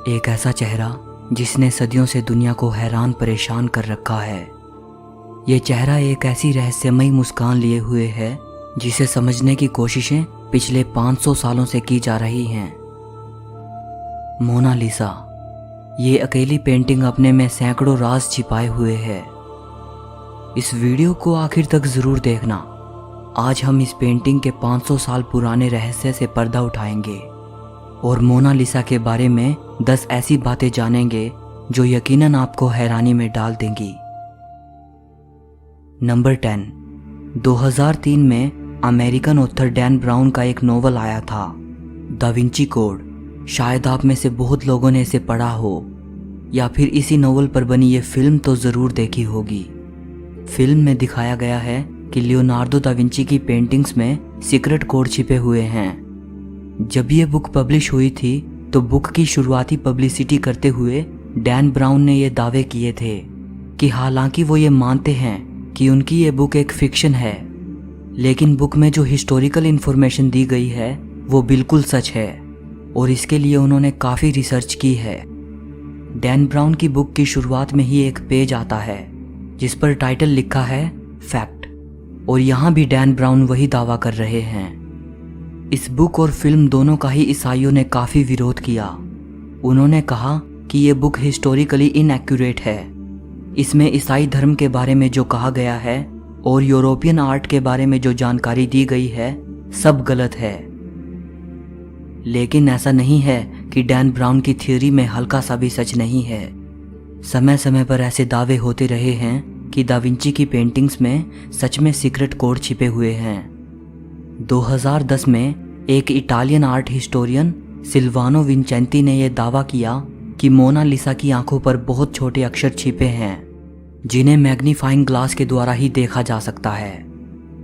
एक ऐसा चेहरा जिसने सदियों से दुनिया को हैरान परेशान कर रखा है। ये चेहरा एक ऐसी रहस्यमयी मुस्कान लिए हुए है जिसे समझने की कोशिशें पिछले 500 सालों से की जा रही हैं। मोनालिसा, ये अकेली पेंटिंग अपने में सैकड़ों राज छिपाए हुए है। इस वीडियो को आखिर तक जरूर देखना। आज हम इस पेंटिंग के 500 साल पुराने रहस्य से पर्दा उठाएंगे और मोनालिसा के बारे में 10 ऐसी बातें जानेंगे जो यकीनन आपको हैरानी में डाल देंगी। नंबर 10। 2003 में अमेरिकन ऑथर डैन ब्राउन का एक नोवेल आया था, दा विंची कोड। शायद आप में से बहुत लोगों ने इसे पढ़ा हो या फिर इसी नोवेल पर बनी ये फिल्म तो ज़रूर देखी होगी। फिल्म में दिखाया गया है कि लियोनार्डो दा विंची की पेंटिंग्स में सीक्रेट कोड छिपे हुए हैं। जब ये बुक पब्लिश हुई थी तो बुक की शुरुआती पब्लिसिटी करते हुए डैन ब्राउन ने ये दावे किए थे कि हालांकि वो ये मानते हैं कि उनकी ये बुक एक फिक्शन है, लेकिन बुक में जो हिस्टोरिकल इन्फॉर्मेशन दी गई है वो बिल्कुल सच है और इसके लिए उन्होंने काफ़ी रिसर्च की है। डैन ब्राउन की बुक की शुरुआत में ही एक पेज आता है जिस पर टाइटल लिखा है फैक्ट, और यहाँ भी डैन ब्राउन वही दावा कर रहे हैं। इस बुक और फिल्म दोनों का ही ईसाइयों ने काफ़ी विरोध किया। उन्होंने कहा कि ये बुक हिस्टोरिकली इनएक्यूरेट है। इसमें ईसाई धर्म के बारे में जो कहा गया है और यूरोपियन आर्ट के बारे में जो जानकारी दी गई है सब गलत है। लेकिन ऐसा नहीं है कि डैन ब्राउन की थ्योरी में हल्का सा भी सच नहीं है। समय समय पर ऐसे दावे होते रहे हैं कि दा विंची की पेंटिंग्स में सच में सीक्रेट कोड छिपे हुए हैं। 2010 में एक इटालियन आर्ट हिस्टोरियन सिल्वानो विंचेंती ने यह दावा किया कि मोनालिसा की आंखों पर बहुत छोटे अक्षर छिपे हैं जिन्हें मैग्नीफाइंग ग्लास के द्वारा ही देखा जा सकता है।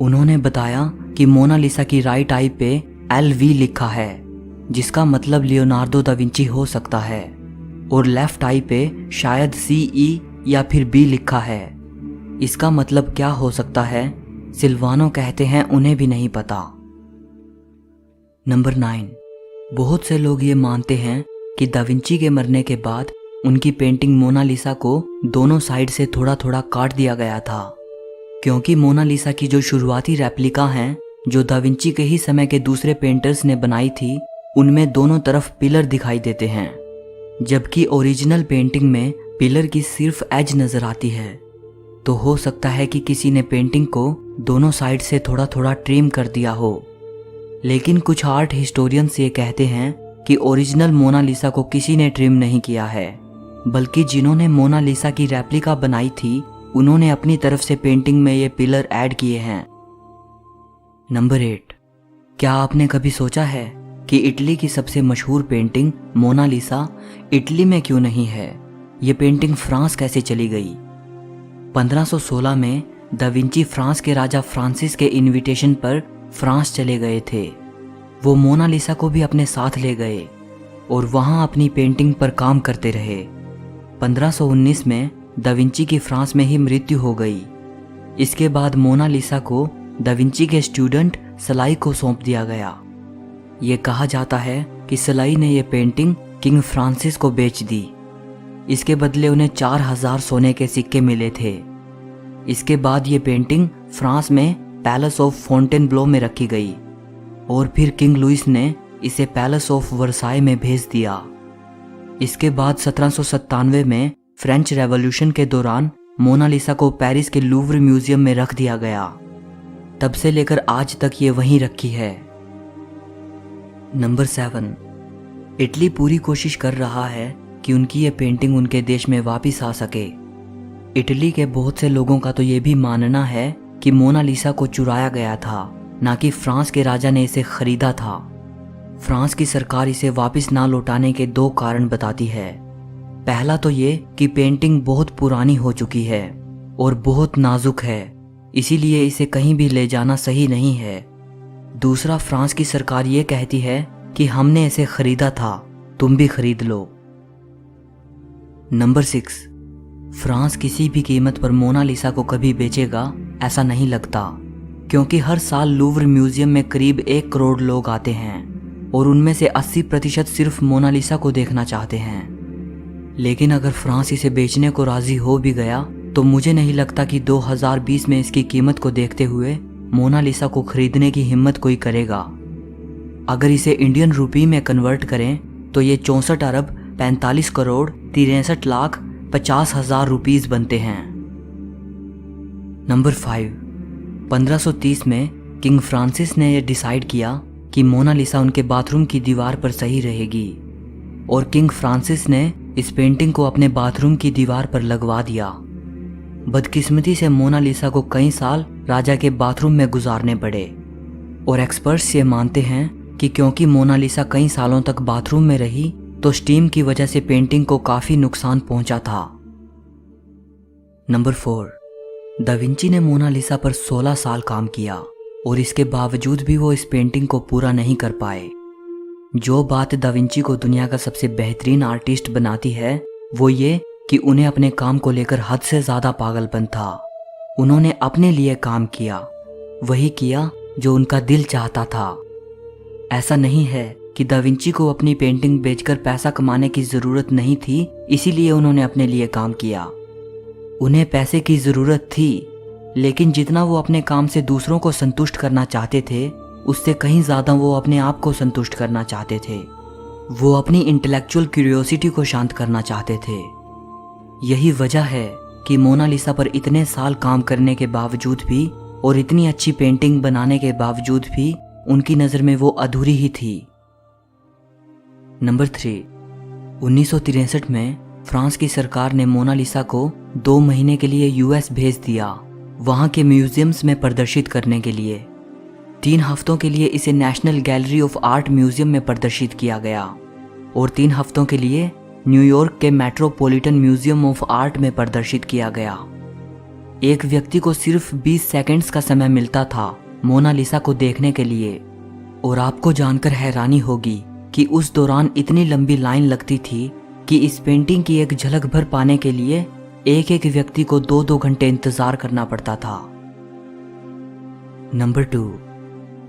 उन्होंने बताया कि मोनालिसा की राइट आई पे LV लिखा है जिसका मतलब लियोनार्डो दा विंची हो सकता है, और लेफ्ट आई पे शायद CE या फिर B लिखा है। इसका मतलब क्या हो सकता है, सिल्वानो कहते हैं उन्हें भी नहीं पता। नंबर 9। बहुत से लोग ये मानते हैं कि दा विंची के मरने के बाद उनकी पेंटिंग मोनालिसा को दोनों साइड से थोड़ा थोड़ा काट दिया गया था, क्योंकि मोनालिसा की जो शुरुआती रेप्लिका हैं जो दा विंची के ही समय के दूसरे पेंटर्स ने बनाई थी उनमें दोनों तरफ पिलर दिखाई देते हैं, जबकि ओरिजिनल पेंटिंग में पिलर की सिर्फ एज नजर आती है। तो हो सकता है कि किसी ने पेंटिंग को दोनों साइड से थोड़ा थोड़ा ट्रिम कर दिया हो। लेकिन कुछ आर्ट हिस्टोरियंस ये कहते हैं कि ओरिजिनल मोनालिसा को किसी ने ट्रिम नहीं किया है, बल्कि जिन्होंने मोनालिसा की रेप्लिका बनाई थी उन्होंने अपनी तरफ से पेंटिंग में ये पिलर ऐड किए हैं। नंबर 8। क्या आपने कभी सोचा है कि इटली की सबसे मशहूर पेंटिंग मोनालिसा इटली में क्यों नहीं है? ये पेंटिंग फ्रांस कैसे चली गई? 1516 में दा विंची फ्रांस के राजा फ्रांसिस के इनविटेशन पर फ्रांस चले गए थे। वो मोनालिसा को भी अपने साथ ले गए और वहां अपनी पेंटिंग पर काम करते रहे। 1519 में दा विंची की फ्रांस में ही मृत्यु हो गई। इसके बाद मोनालिसा को दा विंची के स्टूडेंट सलाई को सौंप दिया गया। ये कहा जाता है कि सलाई ने ये पेंटिंग किंग फ्रांसिस को बेच दी। इसके बदले उन्हें 4000 सोने के सिक्के मिले थे। इसके बाद ये पेंटिंग फ्रांस में पैलेस ऑफ फोंटेनब्लो में रखी गई और फिर किंग लुइस ने इसे पैलेस ऑफ वर्साई में भेज दिया। इसके बाद 1797 में फ्रेंच रेवोल्यूशन के दौरान मोनालिसा को पेरिस के लूव्र म्यूजियम में रख दिया गया। तब से लेकर आज तक ये वहीं रखी है। नंबर 7। इटली पूरी कोशिश कर रहा है कि उनकी ये पेंटिंग उनके देश में वापस आ सके। इटली के बहुत से लोगों का तो ये भी मानना है कि मोनालिसा को चुराया गया था, ना कि फ्रांस के राजा ने इसे खरीदा था। फ्रांस की सरकार इसे वापस ना लौटाने के 2 कारण बताती है। पहला तो ये कि पेंटिंग बहुत पुरानी हो चुकी है और बहुत नाजुक है, इसीलिए इसे कहीं भी ले जाना सही नहीं है। दूसरा, फ्रांस की सरकार ये कहती है कि हमने इसे खरीदा था, तुम भी खरीद लो। नंबर 6। फ्रांस किसी भी कीमत पर मोनालिसा को कभी बेचेगा ऐसा नहीं लगता, क्योंकि हर साल लूव्र म्यूजियम में करीब 1 करोड़ लोग आते हैं और उनमें से 80% सिर्फ मोनालिसा को देखना चाहते हैं। लेकिन अगर फ्रांस इसे बेचने को राजी हो भी गया तो मुझे नहीं लगता कि 2020 में इसकी कीमत को देखते हुए मोनालिसा को खरीदने की हिम्मत कोई करेगा। अगर इसे इंडियन रुपी में कन्वर्ट करें तो ये 64 अरब 45 करोड़ 63 लाख 50 हजार रुपीस बनते हैं। नंबर 5, 1530 में किंग फ्रांसिस ने यह डिसाइड किया कि मोनालिसा उनके बाथरूम की दीवार पर सही रहेगी और किंग फ्रांसिस ने इस पेंटिंग को अपने बाथरूम की दीवार पर लगवा दिया। बदकिस्मती से मोनालिसा को कई साल राजा के बाथरूम में गुजारने पड़े और एक्सपर्ट्स ये मानते हैं कि क्योंकि मोनालिसा कई सालों तक बाथरूम में रही तो स्टीम की वजह से पेंटिंग को काफी नुकसान पहुंचा था। नंबर 4, दा विंची ने मोनालिसा पर 16 साल काम किया और इसके बावजूद भी वो इस पेंटिंग को पूरा नहीं कर पाए। जो बात दा विंची को दुनिया का सबसे बेहतरीन आर्टिस्ट बनाती है वो ये कि उन्हें अपने काम को लेकर हद से ज़्यादा पागलपन था। उन्होंने अपने लिए काम किया, वही किया जो उनका दिल चाहता था। ऐसा नहीं है कि दा विंची को अपनी पेंटिंग बेचकर पैसा कमाने की ज़रूरत नहीं थी, इसीलिए उन्होंने अपने लिए काम किया। उन्हें पैसे की ज़रूरत थी, लेकिन जितना वो अपने काम से दूसरों को संतुष्ट करना चाहते थे उससे कहीं ज़्यादा वो अपने आप को संतुष्ट करना चाहते थे। वो अपनी इंटेलेक्चुअल क्यूरियोसिटी को शांत करना चाहते थे। यही वजह है कि मोनालिसा पर इतने साल काम करने के बावजूद भी और इतनी अच्छी पेंटिंग बनाने के बावजूद भी उनकी नज़र में वो अधूरी ही थी। नंबर 3, 1963 में फ्रांस की सरकार ने मोनालिसा को 2 महीने के लिए यूएस भेज दिया, वहाँ के म्यूजियम्स में प्रदर्शित करने के लिए। 3 हफ्तों के लिए इसे national gallery of art museum में प्रदर्शित किया गया और 3 हफ्तों के लिए न्यूयॉर्क के मेट्रोपॉलिटन म्यूजियम ऑफ आर्ट में प्रदर्शित किया गया। एक व्यक्ति को सिर्फ 20 सेकंड्स का समय मिलता था मोनालिसा को देखने के लिए और आपको जानकर हैरानी होगी कि उस दौरान इतनी लंबी लाइन लगती थी कि इस पेंटिंग की एक झलक भर पाने के लिए एक एक व्यक्ति को 2-2 घंटे इंतजार करना पड़ता था। नंबर 2,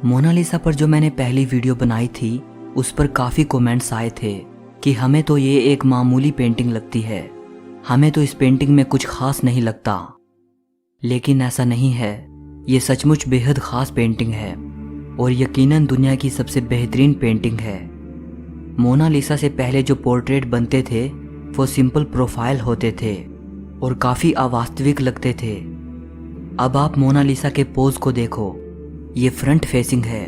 मोनालिसा पर जो मैंने पहली वीडियो बनाई थी उस पर काफ़ी कमेंट्स आए थे कि हमें तो ये एक मामूली पेंटिंग लगती है, हमें तो इस पेंटिंग में कुछ खास नहीं लगता। लेकिन ऐसा नहीं है, ये सचमुच बेहद ख़ास पेंटिंग है और यकीनन दुनिया की सबसे बेहतरीन पेंटिंग है। मोनालिसा से पहले जो पोर्ट्रेट बनते थे वो सिंपल प्रोफाइल होते थे और काफ़ी अवास्तविक लगते थे। अब आप मोनालिसा के पोज को देखो, ये फ्रंट फेसिंग है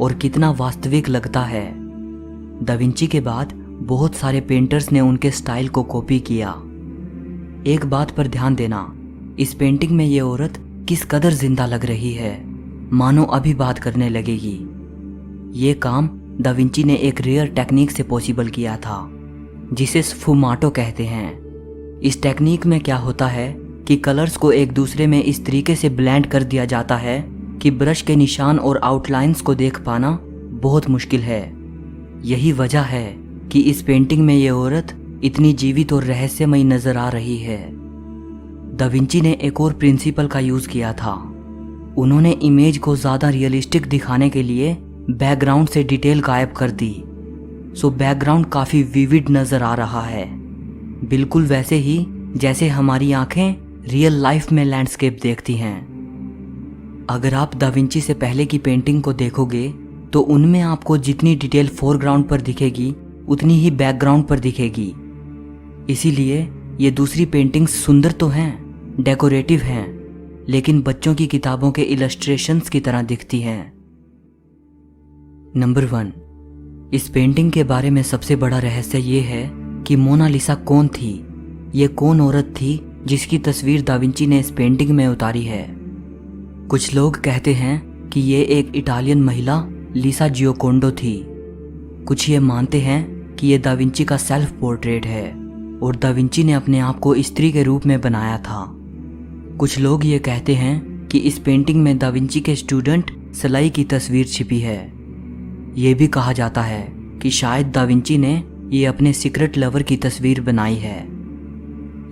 और कितना वास्तविक लगता है। दा विंची के बाद बहुत सारे पेंटर्स ने उनके स्टाइल को कॉपी किया। एक बात पर ध्यान देना, इस पेंटिंग में ये औरत किस कदर जिंदा लग रही है, मानो अभी बात करने लगेगी। ये काम दा विंची ने एक रेयर टेक्निक से पॉसिबल किया था जिसे स्फुमाटो कहते हैं। इस टेक्निक में क्या होता है कि कलर्स को एक दूसरे में इस तरीके से ब्लेंड कर दिया जाता है कि ब्रश के निशान और आउटलाइंस को देख पाना बहुत मुश्किल है। यही वजह है कि इस पेंटिंग में ये औरत इतनी जीवित और रहस्यमयी नजर आ रही है। दा विंची ने एक और प्रिंसिपल का यूज किया था। उन्होंने इमेज को ज्यादा रियलिस्टिक दिखाने के लिए बैकग्राउंड से डिटेल गायब कर दी, सो बैकग्राउंड काफी विविड नजर आ रहा है, बिल्कुल वैसे ही जैसे हमारी आंखें रियल लाइफ में लैंडस्केप देखती हैं। अगर आप दा विंची से पहले की पेंटिंग को देखोगे तो उनमें आपको जितनी डिटेल फोरग्राउंड पर दिखेगी उतनी ही बैकग्राउंड पर दिखेगी। इसीलिए ये दूसरी पेंटिंग्स सुंदर तो हैं, डेकोरेटिव हैं, लेकिन बच्चों की किताबों के इलस्ट्रेशंस की तरह दिखती हैं। नंबर 1, इस पेंटिंग के बारे में सबसे बड़ा रहस्य ये है कि मोनालिसा कौन थी, ये कौन औरत थी जिसकी तस्वीर दा विंची ने इस पेंटिंग में उतारी है। कुछ लोग कहते हैं कि ये एक इटालियन महिला लीसा जियोकोंडो थी। कुछ ये मानते हैं कि ये दा विंची का सेल्फ पोर्ट्रेट है और दा विंची ने अपने आप को स्त्री के रूप में बनाया था। कुछ लोग ये कहते हैं कि इस पेंटिंग में दा विंची के स्टूडेंट सलाई की तस्वीर छिपी है। ये भी कहा जाता है कि शायद दा विंची ने ये अपने सीक्रेट लवर की तस्वीर बनाई है।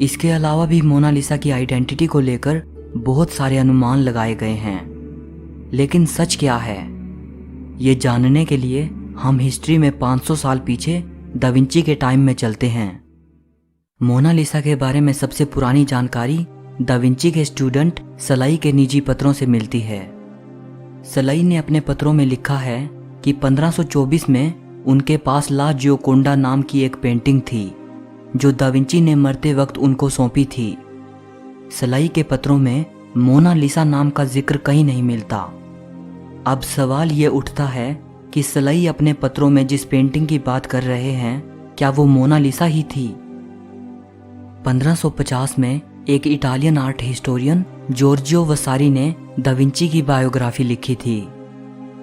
इसके अलावा भी मोनालिसा की आइडेंटिटी को लेकर बहुत सारे अनुमान लगाए गए हैं, लेकिन सच क्या है ये जानने के लिए हम हिस्ट्री में 500 साल पीछे दा विंची के टाइम में चलते हैं। मोनालिसा के बारे में सबसे पुरानी जानकारी दा विंची के स्टूडेंट सलाई के निजी पत्रों से मिलती है। सलाई ने अपने पत्रों में लिखा है कि 1524 में उनके पास ला जियोकोंडा नाम की एक पेंटिंग थी जो दा विंची ने मरते वक्त उनको सौंपी थी। सलाई के पत्रों में मोनालिसा नाम का जिक्र कहीं नहीं मिलता। अब सवाल ये उठता है कि सलाई अपने पत्रों में जिस पेंटिंग की बात कर रहे हैं क्या वो मोनालिसा ही थी? 1550 में एक इटालियन आर्ट हिस्टोरियन जॉर्जियो वसारी ने दा विंची की बायोग्राफी लिखी थी।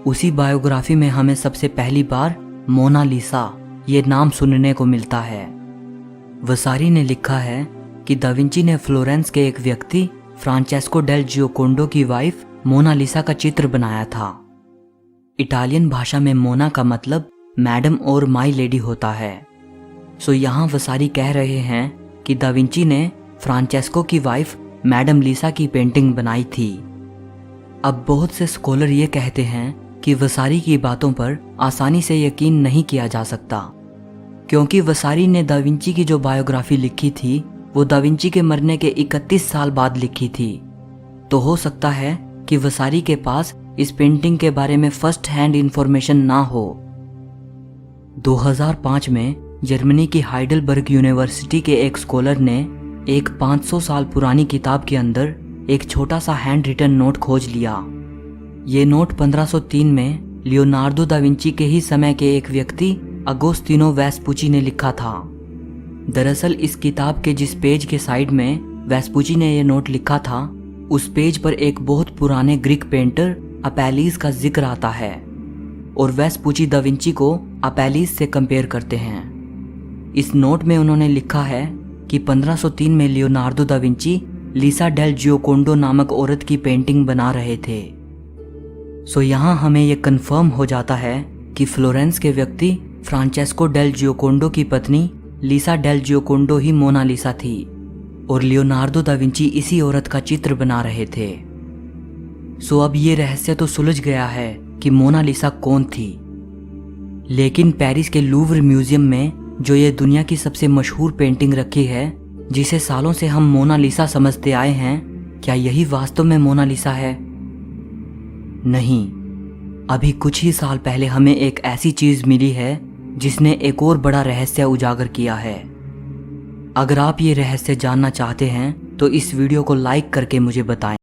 उसी बायोग्राफी में हमें सबसे पहली बार मोनालिसा ये नाम सुनने को मिलता है। वसारी ने लिखा है कि दा विंची ने फ्लोरेंस के एक व्यक्ति फ्रांचेस्को डेल जियोकोंडो की वाइफ मोनालिसा का चित्र बनाया था। इटालियन भाषा में मोना का मतलब मैडम और माई लेडी होता है। सो यहाँ वसारी कह रहे हैं कि दा विंची ने फ्रांचेस्को की वाइफ मैडम लीसा की पेंटिंग बनाई थी। अब बहुत से स्कॉलर ये कहते हैं कि वसारी की बातों पर आसानी से यकीन नहीं किया जा सकता, क्योंकि वसारी ने दा विंची की जो बायोग्राफी लिखी थी वो दा विंची के मरने के 31 साल बाद लिखी थी। तो हो सकता है कि वसारी के पास इस पेंटिंग के बारे में फर्स्ट हैंड इंफॉर्मेशन ना हो। 2005 में जर्मनी की हाइडेलबर्ग यूनिवर्सिटी के एक स्कॉलर ने एक 500 साल पुरानी किताब के अंदर एक छोटा सा हैंड रिटन नोट खोज लिया। ये नोट 1503 में लियोनार्डो दा विंची के ही समय के एक व्यक्ति अगोस्तिनो वेस्पुची ने लिखा था। दरअसल इस किताब के जिस पेज के साइड में वेस्पुची ने यह नोट लिखा था उस पेज पर एक बहुत पुराने ग्रीक पेंटर अपेलिस का जिक्र आता है और वेस्पुची दा विंची को अपेलिस से कंपेयर करते हैं। इस नोट में उन्होंने लिखा है कि 1503 में Leonardo da Vinci लीसा del Giocondo नामक औरत की पेंटिंग बना रहे थे। सो यहाँ हमें यह कंफर्म हो जाता है कि फ्लोरेंस के व्यक्ति फ्रांचेस्को डेल जियोकोंडो की पत्नी लीसा डेल जियोकोंडो ही मोनालिसा थी और लियोनार्डो दा विंची इसी औरत का चित्र बना रहे थे। सो अब ये रहस्य तो सुलझ गया है कि मोनालिसा कौन थी। लेकिन पेरिस के लूव्र म्यूजियम में जो ये दुनिया की सबसे मशहूर पेंटिंग रखी है जिसे सालों से हम मोनालिसा समझते आए हैं, क्या यही वास्तव में मोनालिसा है? नहीं, अभी कुछ ही साल पहले हमें एक ऐसी चीज मिली है जिसने एक और बड़ा रहस्य उजागर किया है। अगर आप ये रहस्य जानना चाहते हैं तो इस वीडियो को लाइक करके मुझे बताएं।